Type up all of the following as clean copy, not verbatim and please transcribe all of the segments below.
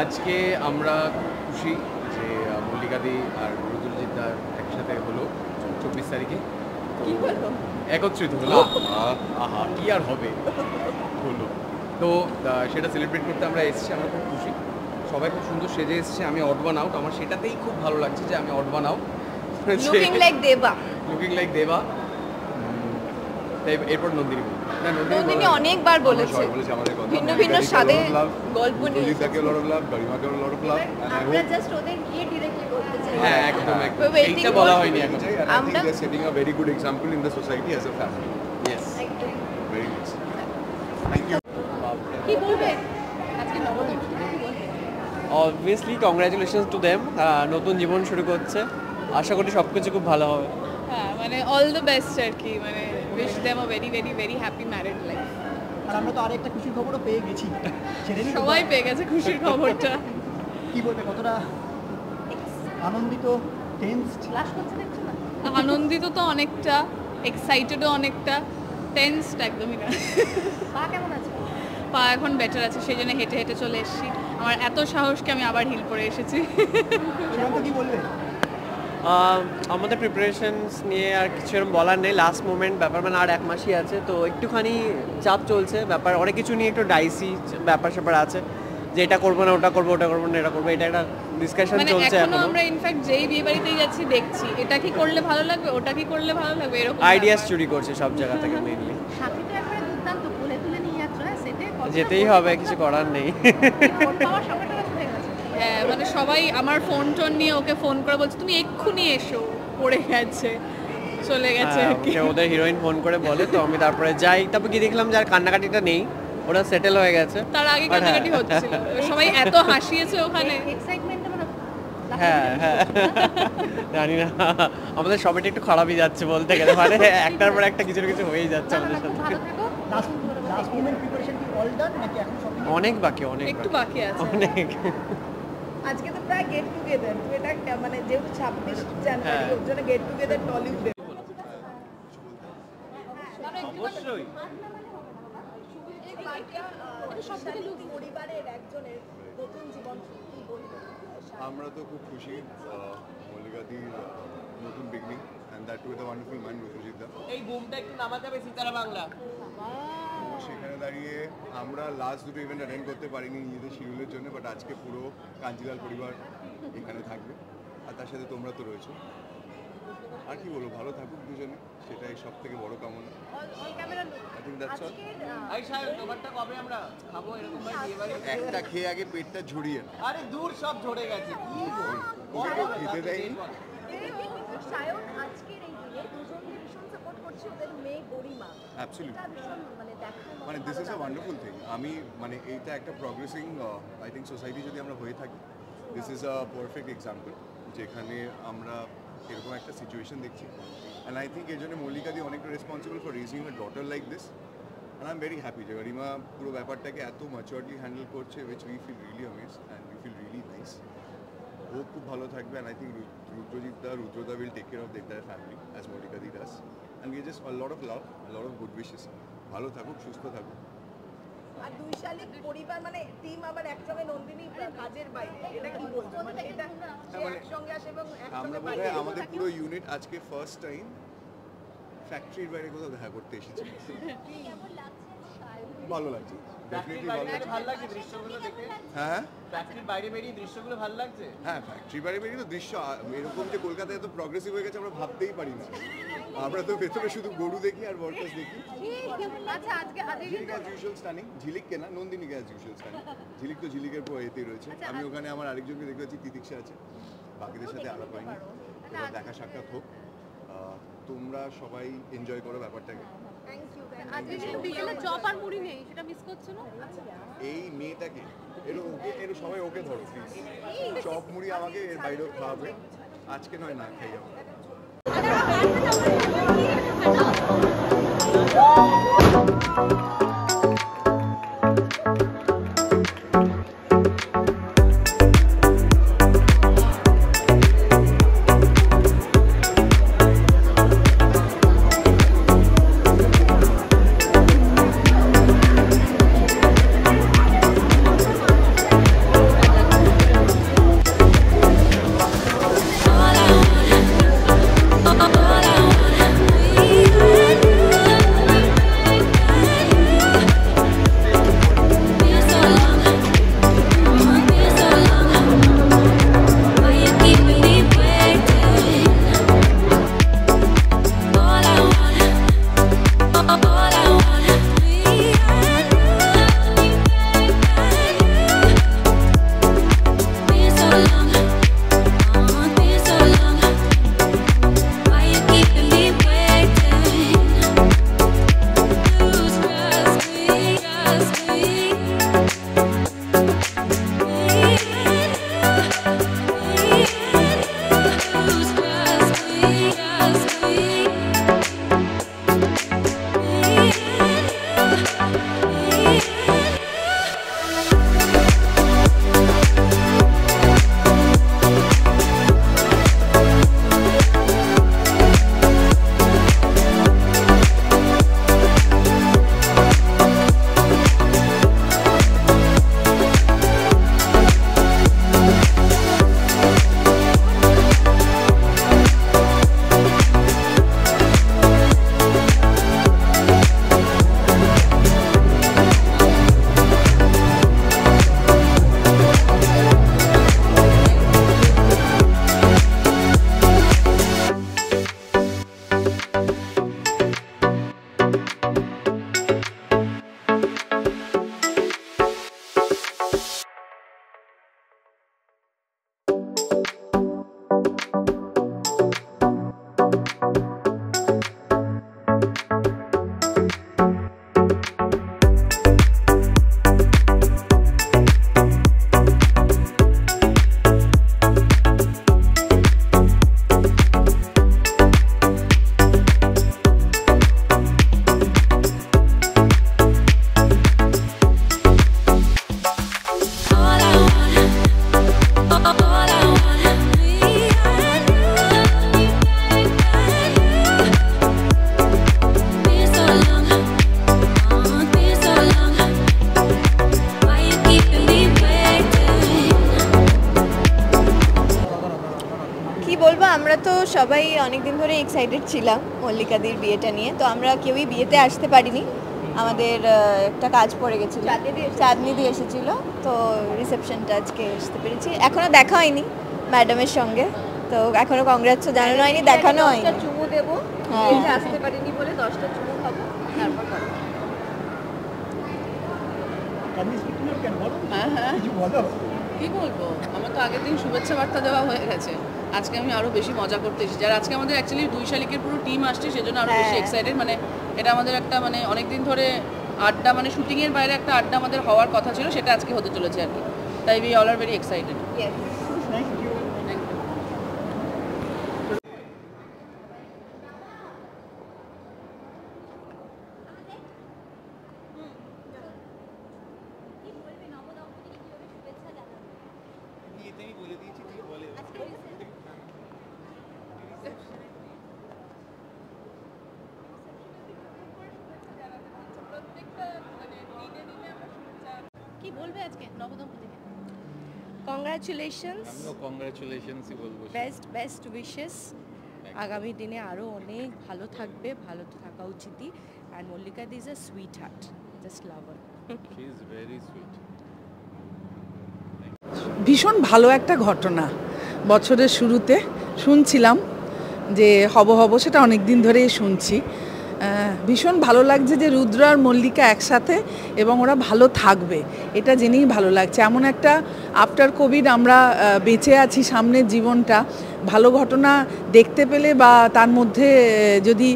আজকে আমরা খুশি যে মল্লিকাদি আর রুদ্রজিৎ দা একসাথে হলো 24 তারিখে একত্রিত হলো। আহা কি আর হবে হলো, তো সেটা সেলিব্রেট করতে আমরা এসেছি। আমরা খুব খুশি, সবাই খুব সুন্দর সেজে এসেছে। আমি অড ওয়ান আউট, আমার সেটাতেই খুব ভালো লাগছে যে আমি odd one out, looking like দেবা। এরপর নন্দিনী অনেকবার বলেছে ভিন্ন ভিন্ন স্বাদে গল্প নিয়ে। আমরা জাস্ট ওদের গিয়ে डायरेक्टली বলতে চাই। হ্যাঁ একদম এইটা বলা হয়নি এখন। আমরা setting a very good example in the society as a family. Yes, very nice, thank you. কি বলবে আজকে অবভিয়াসলি কংগ্রাচুলেশনস টু দেম, নতুন জীবন শুরু করছে, আশা করি সবকিছু খুব ভালো হবে। হ্যাঁ মানে অল দ্য বেস্ট আর কি, মানে wish them a very very very happy married life. আর আমরা তো আরেকটা খুশির খবরও পেয়ে গেছি, সবাই পেয়ে গেছে খুশির খবরটা। কি বলবে, কতটা আনন্দিত, টেন্সড? আনন্দিত তো অনেকটা, এক্সাইটেডও অনেকটা, টেন্সড একদমই না। পা কেমন আছে? পা এখন বেটার আছে, সেই জন্য হেঁটে হেঁটে চলে এসেছি। আমার এত সাহসকে আমি আবার হিল পরে এসেছি। কি বলবে? আমাদের প্রিপারেশনস নিয়ে আর কিছু এরকম বলার নেই, লাস্ট মোমেন্ট ব্যাপার, মানে আর এক মাসই আছে, তো একটুখানি চাপ চলছে ব্যাপার, অনেক কিছু নিয়ে একটু ডাইসি ব্যাপার স্যাপার আছে, যে এটা করবো না ওটা করবো, ওটা করবো না এটা করবো, এটা একটা ডিসকাশন চলছে এখনো। আমরা ইনফ্যাক্ট যেই বিয়ে বাড়িতেই যাচ্ছি দেখছি এটা কি করলে ভালো লাগবে, ওটা কি করলে ভালো লাগবে, এরকম আইডিয়াস চুরি করছে সব জায়গা থেকে মেইনলি। সাথী তো একবারে দুর্দান্ত, কোলে তুলে নিয়ে যাচ্ছ, সেটে যেতেই হবে, কিছু করার নেই। হ্যাঁ মানে সবাই আমার ফোন টোন নিয়ে ওকে ফোন করে বলছে তুমি এক্ষুনি এসো, পড়ে গেছে, চলে গেছে আর কি। ওদের হিরোইন ফোন করে বলে, তো আমি তারপরে যাই, তারপর কি দেখলাম যার কান্নাকাটিটা নেই, ওরা সেটেল হয়ে গেছে। তার আগে কান্নাকাটি হচ্ছিল, সবাই এত হাসিয়েছে ওখানে। এক্সাইটমেন্টে মানে হ্যাঁ হ্যাঁ জানি না, আমাদের সবাইটা একটু খারাপই যাচ্ছে বলতে গেলে, মানে একটার পর একটা কিছু না কিছু হয়েই যাচ্ছে আমাদের সাথে। অনেক বাকি, অনেক একটু বাকি আছে, অনেক। আজকে তো প্রায় গেট টুগেদার, তো এটা মানে যেহেতু 26 জানুয়ারি ওর জন্য গেট টুগেদার টলিউডে। অবশ্যই পরিবারের একজনের নতুন জীবন কি বলবো? আমরা তো খুব খুশি, মল্লিকাদির নতুন beginning, and that too with a wonderful man Rudrajit da. এই বুমটা একটু নামাতে হবে সিতারা বাংলা। সেখানে দাঁড়িয়ে আমরা লাস্ট দুটো ইভেন্ট অ্যাটেন্ড করতে পারিনি নিজেদের শিডিউলের জন্য, বাট আজকে পুরো কাঞ্জিলাল পরিবার এখানে থাকবে, আর তার সাথে তোমরা তো রয়েছো। আর কি বলবো, ভালো থাকুক দুজনে, সেটাই সব থেকে বড় কামনা। একটা খেয়ে আগে পেটটা ঝরিয়ে না, আরে দূর সব ঝরে গেছে, কি খেতে দেয়নি। মানে this is a wonderful thing. আমি মানে এইটা একটা প্রগ্রেসিং আই থিঙ্ক সোসাইটি যদি আমরা হয়ে থাকি, this is a perfect example, যেখানে আমরা এরকম একটা সিচুয়েশন দেখছি। অ্যান্ড আই থিঙ্ক এর জন্য মল্লিকাদি অনেকটা responsible for raising a daughter like this. And I am very happy যে গরিমা পুরো ব্যাপারটাকে এত ম্যাচিওরলি হ্যান্ডেল করছে, which we feel really amazed and we feel really nice. ও খুব ভালো থাকবে, অ্যান্ড আই থিঙ্ক রুদ্রদা will take care of the entire family as মল্লিকাদি does. And we just a lot of love, a lot of good wishes. ভালো থাকুক, সুস্থ থাকুক। আর দুই শালিক পরিবার মানে টিম আবার একসঙ্গে, নন্দিনী কাজের বাইরে, এটা কি বলবো, মানে এটা একসঙ্গে আসে এবং আমরা বোধহয় আমাদের পুরো ইউনিট আজকে ফার্স্ট টাইম ফ্যাক্টরির বাইরে কোথাও দেখা করতে এসেছি। ভালো লাগছে, ডেফিনেটলি ভালো লাগছে দৃশ্যগুলো দেখে। হ্যাঁ ফ্যাক্টরির বাইরে বেরিয়ে দৃশ্যগুলো ভালো লাগছে। হ্যাঁ ফ্যাক্টরির বাইরে বেরিয়ে তো দৃশ্য এরকম যে কলকাতায় এত প্রগ্রেসিভ হয়ে গেছে আমরা ভাবতেই পারি না। আমরা তো ভেতরে শুধু গরু দেখি আর ওয়ার্কার্স দেখি। আচ্ছা আজকে ঝিলিক অ্যাজ ইউজুয়াল স্টানিং, ঝিলিক কেনা নন্দিনীকে অ্যাজ ইউজুয়াল স্টানিং। ঝিলিক তো ঝিলিকের এতেই রয়েছে। আমি ওখানে আমার আরেকজনকে দেখতে পাচ্ছি, তিতিক্ষা আছে, বাকিদের সাথে আলাপ হয়নি। এবার দেখা সাক্ষাৎ হোক, তোমরা সবাই এনজয় করো ব্যাপারটাকে। আজকে যে বিকেলে চপ আর মুড়ি নেই, সেটা মিস করছো না? এই মেয়েটাকে এর সবাই ওকে ধরো প্লিজ, চপ মুড়ি আমাকে এর বাইরেও খাওয়াবে, আজকে নয় না খাই যাবো। আমরা তো সবাই অনেক দিন ধরে এক্সাইটেড ছিলাম মল্লিকাদির বিয়েটা নিয়ে, তো আমরা কেউই বিয়েতে আসতে পারিনি, আমাদের একটা কাজ পড়ে গেছিল, চাঁদনি দিয়ে এসেছিল, তো রিসেপশনটা আজকে আসতে পেরেছি। এখনো দেখা হয়নি ম্যাডামের সঙ্গে, তো এখনো কংগ্রাটস জানানো হয়নি, দেখানো হয়নি। চুমু দেবো, হ্যাঁ আসতে পারিনি বলে 10টা চুমু খাবো, তারপর করবো। হ্যাঁ কি বলবো, আমার তো আগের দিন শুভেচ্ছা বার্তা দেওয়া হয়ে গেছে, আজকে আমি আরো বেশি মজা করতে এসেছি। আর আজকে আমাদের অ্যাকচুয়ালি 2 শালিকের পুরো টিম আসছে, সেজন্য আরো বেশি এক্সাইটেড। মানে এটা আমাদের একটা মানে অনেকদিন ধরে আড্ডা, মানে শুটিং এর বাইরে একটা আড্ডা আমাদের হওয়ার কথা ছিল, সেটা আজকে হতে চলেছে আর কি। তাই we all are very excited. কি বলবে আজকে নবদম্পতিকে? কংগ্রাচুলেশনস, আমিও কংগ্রাচুলেশনসই বলবো। Best wishes. আগামী দিনে আরও অনেক ভালো থাকবে, ভালো তো থাকা উচিতই। And Mallika di is a sweetheart, just love her. She is very sweet. ভীষণ ভালো একটা ঘটনা, বছরের শুরুতে শুনছিলাম যে হব সেটা অনেক দিন ধরেই শুনছি। ভীষণ ভালো লাগছে যে রুদ্র আর মল্লিকা একসাথে এবং ওরা ভালো থাকবে, এটা জেনেই ভালো লাগছে। এমন একটা আফটার কোভিড আমরা বেঁচে আছি, সামনের জীবনটা ভালো ঘটনা দেখতে পেলে বা তার মধ্যে যদি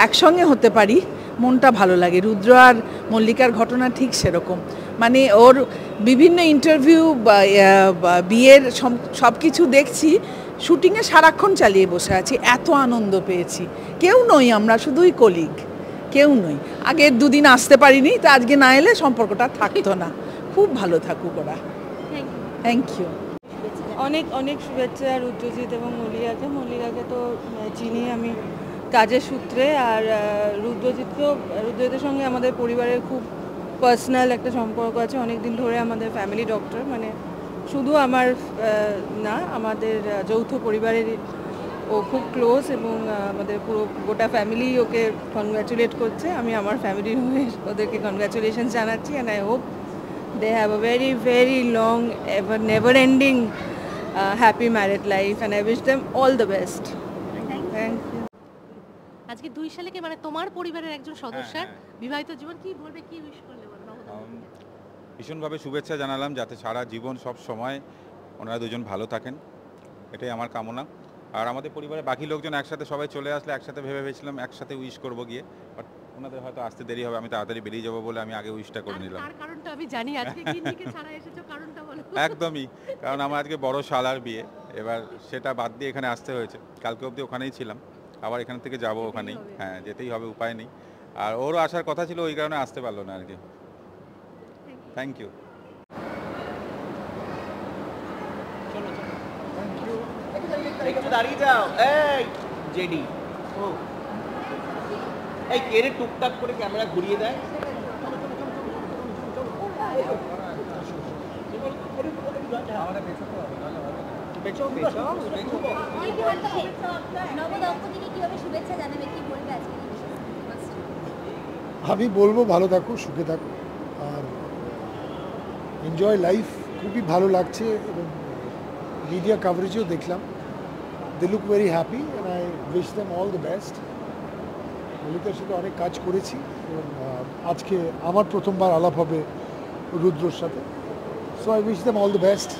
একসঙ্গে হতে পারি মনটা ভালো লাগে। রুদ্র আর মল্লিকার ঘটনা ঠিক সেরকম, মানে ওর বিভিন্ন ইন্টারভিউ বিয়ের সব কিছু দেখছি, শুটিংয়ে সারাক্ষণ চালিয়ে বসে আছি, এত আনন্দ পেয়েছি। কেউ নই আমরা, শুধুই কলিগ, কেউ নই। আগের দুদিন আসতে পারিনি, তো আজকে না এলে সম্পর্কটা থাকতো না। খুব ভালো থাকুক ওরা। Thank you. অনেক অনেক শুভেচ্ছা রুদ্রজিৎ এবং মল্লিকাকে তো চিনি আমি কাজের সূত্রে, আর রুদ্রজিতের সঙ্গে আমাদের পরিবারের খুব পার্সোনাল একটা সম্পর্ক আছে অনেক দিন ধরে। আমাদের ফ্যামিলি ডক্টর, মানে শুধু আমার না, আমাদের যৌথ পরিবারেরই ও খুব ক্লোজ, এবং আমাদের পুরো গোটা ফ্যামিলি ওকে কনগ্র্যাচুলেট করছে। আমি আমার ফ্যামিলির হয়ে ওদেরকে কনগ্র্যাচুলেশন জানাচ্ছি, and I hope they have a very very long, never ending happy married life, and I wish them all the best. Thank you. আজকে 2 শালিকে মানে তোমার পরিবারের একজন সদস্যের বিবাহিত জীবন, কি বলবে, কি উইশ করলে বলো? ভীষণভাবে শুভেচ্ছা জানালাম, যাতে সারা জীবন সব সময় ওনারা দুজন ভালো থাকেন, এটাই আমার কামনা। আর আমাদের পরিবারের বাকি লোকজন একসাথে সবাই চলে আসলে একসাথে ভেবেছিলাম একসাথে উইশ করবো গিয়ে, বাট ওনাদের হয়তো আসতে দেরি হবে, আমি তাড়াতাড়ি বেরিয়ে যাবো বলে আমি আগে উইশটা করে নিলাম। তার কারণটা আমি জানি, আজকে কিনদিকে ছাড়া এসেছো, কারণটা বলো। একদমই, কারণ আমার আজকে বড় শালার বিয়ে, এবার সেটা বাদ দিয়ে এখানে আসতে হয়েছে। কালকে অবধি ওখানেই ছিলাম, আবার এখান থেকে যাবো ওখানেই, হ্যাঁ যেতেই হবে, উপায় নেই। আর ওরও আসার কথা ছিল, ওই কারণে আসতে পারলো না আর কি। Thank you. একটু দাঁড়িয়ে যাও, এই জেডি, এই কেড়ে টুকটাক করে ক্যামেরা ঘুরিয়ে দেয়। আমি বলবো ভালো থাকো, সুখে থাকো, আর এনজয় লাইফ। খুবই ভালো লাগছে, এবং মিডিয়া কাভারেজও দেখলাম, they look very happy, and I wish them all the best. মল্লিকার সাথে অনেক কাজ করেছি, এবং আজকে আমার প্রথমবার আলাপ হবে রুদ্রর সাথে, so I wish them all the best.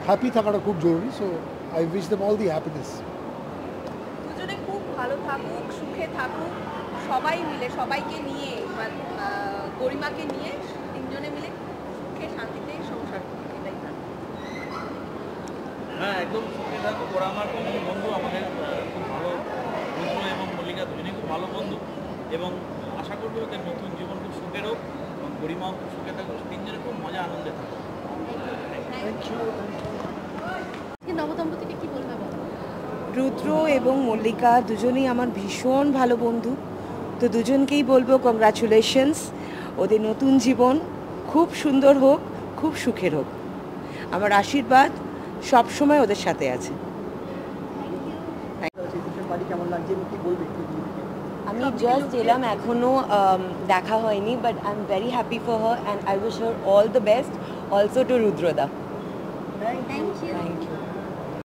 Happy থাকাটা খুব জরুরি, so I wish them all the happiness. দুজনে খুব ভালো থাকুক, সুখে থাকুক, সবাই মিলে, সবাইকে নিয়ে, গরিমাকে নিয়ে, তিনজনে মিলে সুখে শান্তিতে সংসার করুক, এটাই না? হ্যাঁ, একদম সুখে থাকুক। ওরা আমার খুব বন্ধু, আমাদের খুব ভালো, রুদ্র এবং মল্লিকা দুজনেই খুব ভালো বন্ধু, এবং আশা করবো ওদের নতুন জীবন খুব সুখের হোক, এবং গরিমাও খুব সুখে থাকুক, তিনজনে খুব মজা আনন্দে থাকুক। নবদম্পতিকে কি বলবে? রুদ্র এবং মল্লিকা দুজনেই আমার ভীষণ ভালো বন্ধু, তো দুজনকেই বলবো কংগ্রাচুলেশনস। ওদের নতুন জীবন খুব সুন্দর হোক, খুব সুখের হোক। আমার আশীর্বাদ সব সময় ওদের সাথে আছে। আমি জাস্ট এলাম, এখনো দেখা হয়নি, but I am very happy for her, and I wish her all the best, also to রুদ্রদা। Thank you.